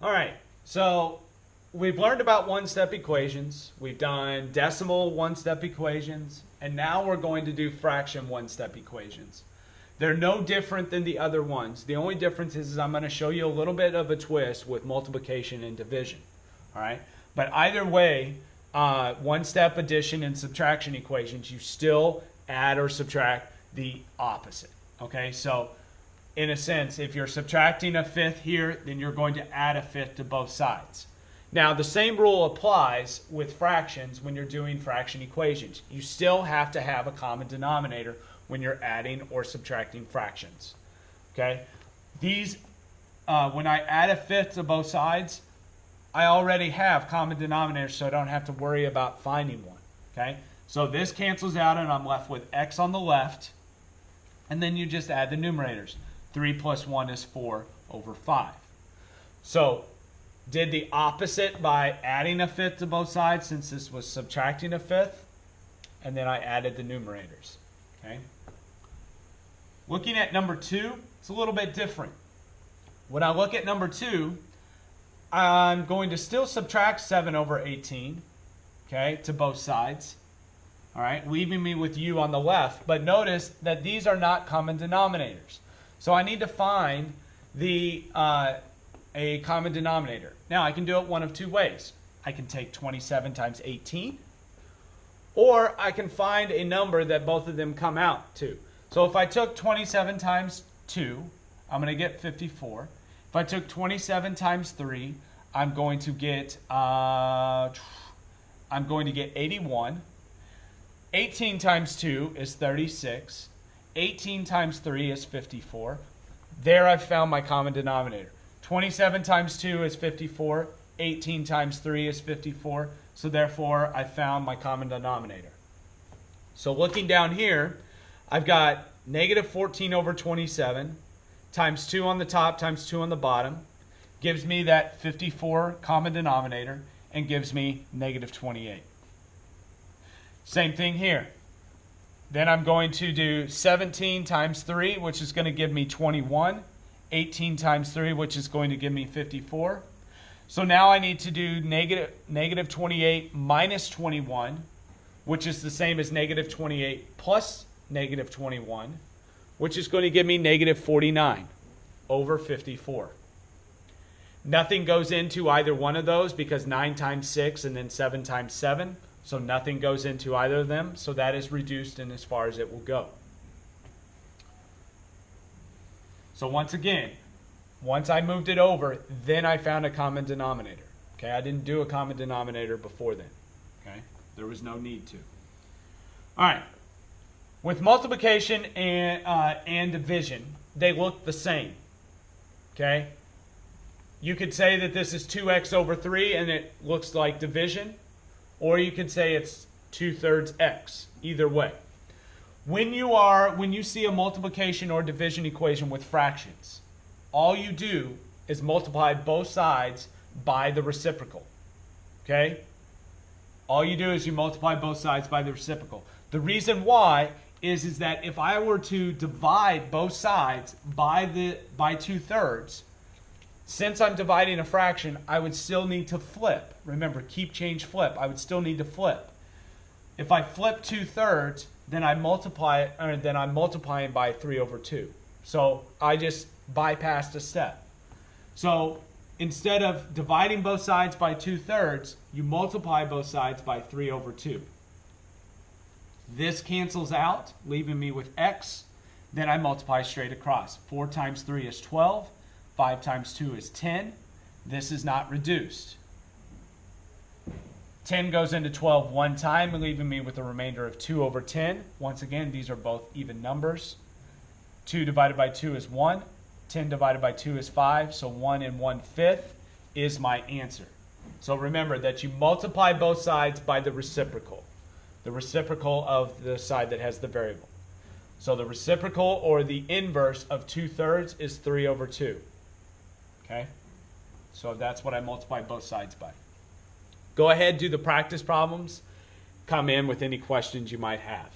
All right, so we've learned about one-step equations. We've done decimal one-step equations, and now we're going to do fraction one-step equations. They're no different than the other ones. The only difference is I'm going to show you a little bit of a twist with multiplication and division. All right, but either way, one-step addition and subtraction equations, you still add or subtract the opposite. Okay, so in a sense, if you're subtracting a fifth here, then you're going to add a fifth to both sides. Now, the same rule applies with fractions when you're doing fraction equations. You still have to have a common denominator when you're adding or subtracting fractions. Okay? These, when I add a fifth to both sides, I already have common denominators, so I don't have to worry about finding one. Okay? So this cancels out, and I'm left with x on the left, and then you just add the numerators. 3 plus 1 is 4 over 5. So, did the opposite by adding a fifth to both sides, since this was subtracting a fifth, and then I added the numerators. Okay. Looking at number 2, it's a little bit different. When I look at number 2, I'm going to still subtract 7 over 18, okay, to both sides. All right, leaving me with u on the left, but notice that these are not common denominators. So I need to find a common denominator. Now, I can do it one of two ways. I can take 27 times 18, or I can find a number that both of them come out to. So if I took 27 times 2, I'm going to get 54. If I took 27 times 3, I'm going to get 81. 18 times 2 is 36. 18 times 3 is 54. There I've found my common denominator. 27 times 2 is 54. 18 times 3 is 54. So therefore, I found my common denominator. So looking down here, I've got negative 14 over 27 times 2 on the top times 2 on the bottom. Gives me that 54 common denominator and gives me negative 28. Same thing here. Then I'm going to do 17 times 3, which is going to give me 21. 18 times 3, which is going to give me 54. So now I need to do negative 28 minus 21, which is the same as negative 28 plus negative 21, which is going to give me negative 49 over 54. Nothing goes into either one of those because 9 times 6 and then 7 times 7. So nothing goes into either of them. So that is reduced in as far as it will go. So once again, once I moved it over, then I found a common denominator. Okay, I didn't do a common denominator before then. Okay, there was no need to. All right, with multiplication and division, they look the same. Okay, you could say that this is 2x over 3 and it looks like division, or you could say it's 2/3 x. Either way. When you see a multiplication or division equation with fractions, all you do is multiply both sides by the reciprocal. Okay? All you do is you multiply both sides by the reciprocal. The reason why is that if I were to divide both sides by 2/3, since I'm dividing a fraction, I would still need to flip. Remember, keep, change, flip. I would still need to flip. If I flip 2/3, then I'm multiplying by 3 over 2. So I just bypassed a step. So instead of dividing both sides by 2/3, you multiply both sides by 3 over 2. This cancels out, leaving me with x. Then I multiply straight across. 4 times 3 is 12. 5 times 2 is 10. This is not reduced. 10 goes into 12 one time, leaving me with a remainder of 2 over 10. Once again, these are both even numbers. 2 divided by 2 is 1. 10 divided by 2 is 5. So 1 and 1/5 is my answer. So remember that you multiply both sides by the reciprocal of the side that has the variable. So the reciprocal or the inverse of 2/3 is 3 over 2. Okay? So that's what I multiply both sides by. Go ahead, do the practice problems. Come in with any questions you might have.